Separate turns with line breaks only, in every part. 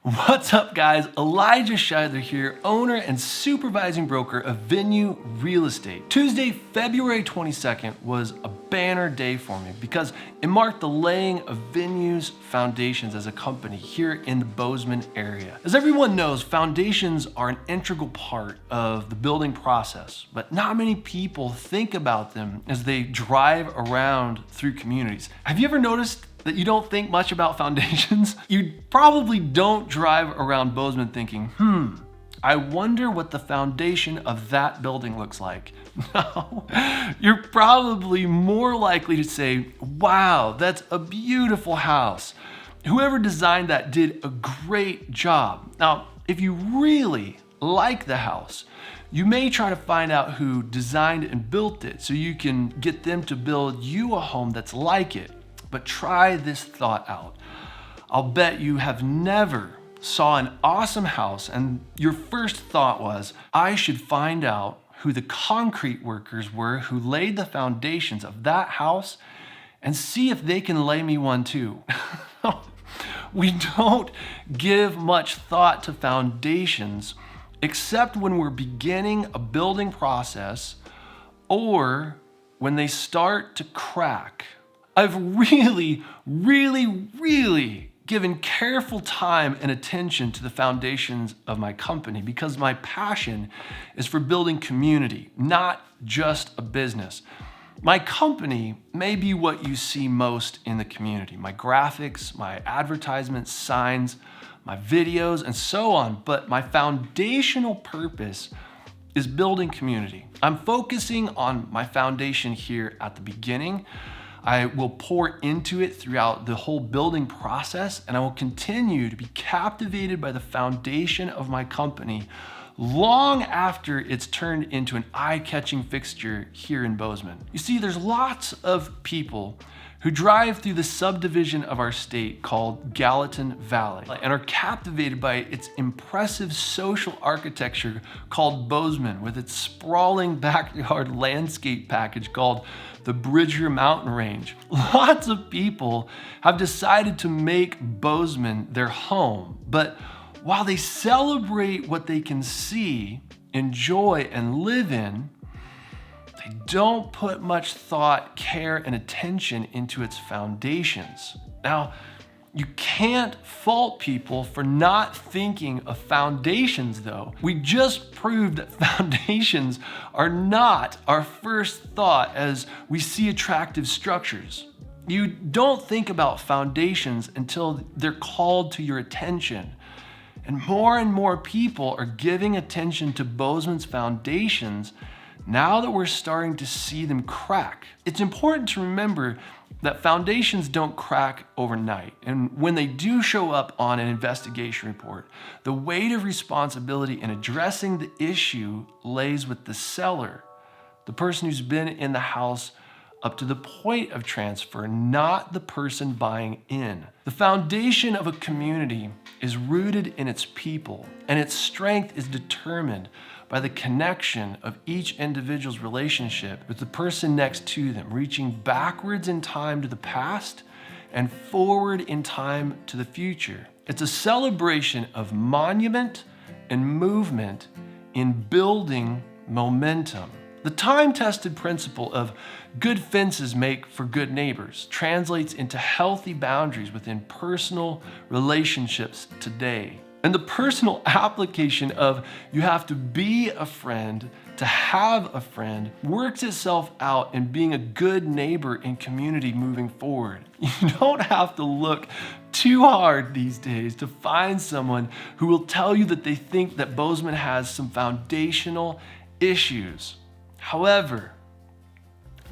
What's up, guys? Elijah Scheidler here, owner and supervising broker of Venue Real Estate. Tuesday, February 22nd was a banner day for me because it marked the laying of Venue's foundations as a company here in the Bozeman area. As everyone knows, foundations are an integral part of the building process, but not many people think about them as they drive around through communities. Have you ever noticed that you don't think much about foundations? You probably don't drive around Bozeman thinking, I wonder what the foundation of that building looks like. No, you're probably more likely to say, wow, that's a beautiful house. Whoever designed that did a great job. Now, if you really like the house, you may try to find out who designed and built it so you can get them to build you a home that's like it. But try this thought out. I'll bet you have never saw an awesome house and your first thought was, I should find out who the concrete workers were who laid the foundations of that house and see if they can lay me one too. We don't give much thought to foundations except when we're beginning a building process or when they start to crack. I've really given careful time and attention to the foundations of my company because my passion is for building community, not just a business. My company may be what you see most in the community, my graphics, my advertisements, signs, my videos, and so on, but my foundational purpose is building community. I'm focusing on my foundation here at the beginning. I will pour into it throughout the whole building process, and I will continue to be captivated by the foundation of my company long after it's turned into an eye-catching fixture here in Bozeman. You see, there's lots of people who drive through the subdivision of our state called Gallatin Valley and are captivated by its impressive social architecture called Bozeman with its sprawling backyard landscape package called the Bridger Mountain Range. Lots of people have decided to make Bozeman their home, but while they celebrate what they can see, enjoy, and live in, they don't put much thought, care, and attention into its foundations. Now, you can't fault people for not thinking of foundations though. We just proved that foundations are not our first thought as we see attractive structures. You don't think about foundations until they're called to your attention. And more people are giving attention to Bozeman's foundations now that we're starting to see them crack. It's important to remember that foundations don't crack overnight. And when they do show up on an investigation report, the weight of responsibility in addressing the issue lays with the seller, the person who's been in the house up to the point of transfer, not the person buying in. The foundation of a community is rooted in its people, and its strength is determined by the connection of each individual's relationship with the person next to them, reaching backwards in time to the past and forward in time to the future. It's a celebration of monument and movement in building momentum. The time-tested principle of good fences make for good neighbors translates into healthy boundaries within personal relationships today. And the personal application of you have to be a friend to have a friend works itself out in being a good neighbor in community moving forward. You don't have to look too hard these days to find someone who will tell you that they think that Bozeman has some foundational issues. However,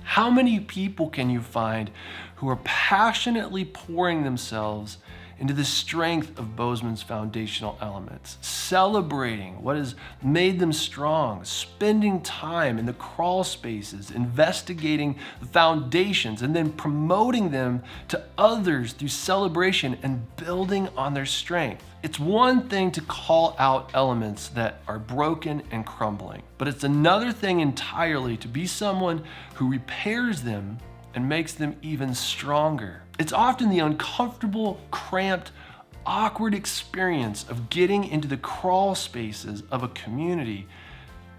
how many people can you find who are passionately pouring themselves into the strength of Bozeman's foundational elements, celebrating what has made them strong, spending time in the crawl spaces, investigating the foundations, and then promoting them to others through celebration and building on their strength? It's one thing to call out elements that are broken and crumbling, but it's another thing entirely to be someone who repairs them and makes them even stronger. It's often the uncomfortable, cramped, awkward experience of getting into the crawl spaces of a community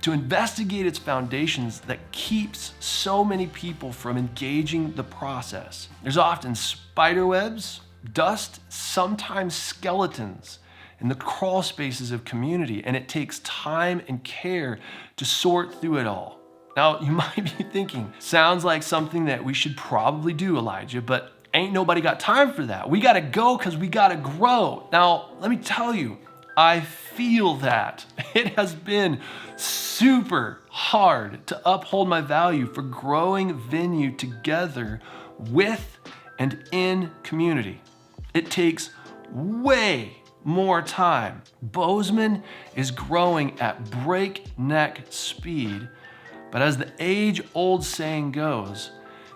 to investigate its foundations that keeps so many people from engaging the process. There's often spider webs, dust, sometimes skeletons in the crawl spaces of community, and it takes time and care to sort through it all. Now, you might be thinking, sounds like something that we should probably do, Elijah, but ain't nobody got time for that. We gotta go because we gotta grow. Now, let me tell you, I feel that. It has been super hard to uphold my value for growing Venue together with and in community. It takes way more time. Bozeman is growing at breakneck speed, but as the age-old saying goes,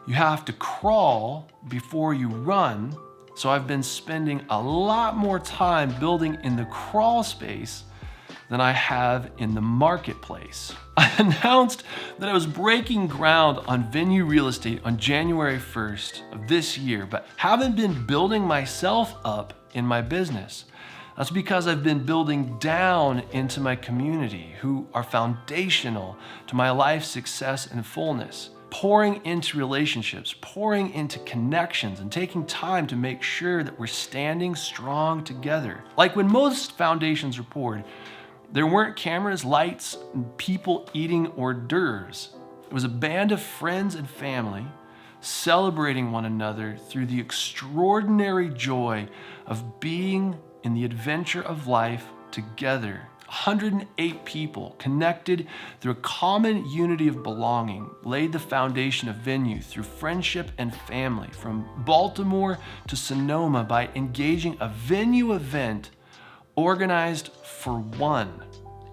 you have to crawl before you run. So I've been spending a lot more time building in the crawl space than I have in the marketplace. I announced that I was breaking ground on Venue Real Estate on January 1st of this year, but haven't been building myself up in my business. That's because I've been building down into my community, who are foundational to my life's success and fullness. Pouring into relationships, pouring into connections, and taking time to make sure that we're standing strong together. Like when most foundations were poured, there weren't cameras, lights, and people eating hors d'oeuvres. It was a band of friends and family celebrating one another through the extraordinary joy of being in the adventure of life together. 108 people connected through a common unity of belonging laid the foundation of Venue through friendship and family, from Baltimore to Sonoma, by engaging a Venue event organized for one.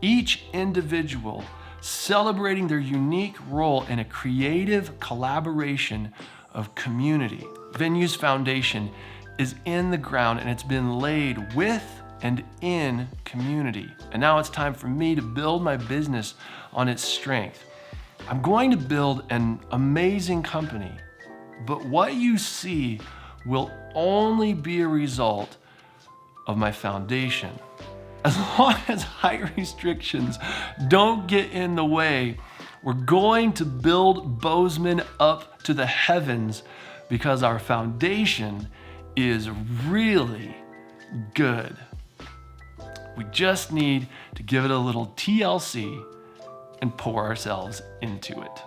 Each individual celebrating their unique role in a creative collaboration of community. Venue's foundation is in the ground, and it's been laid with and in community. And now it's time for me to build my business on its strength. I'm going to build an amazing company, but what you see will only be a result of my foundation. As long as height restrictions don't get in the way, we're going to build Bozeman up to the heavens because our foundation is really good. We just need to give it a little TLC and pour ourselves into it.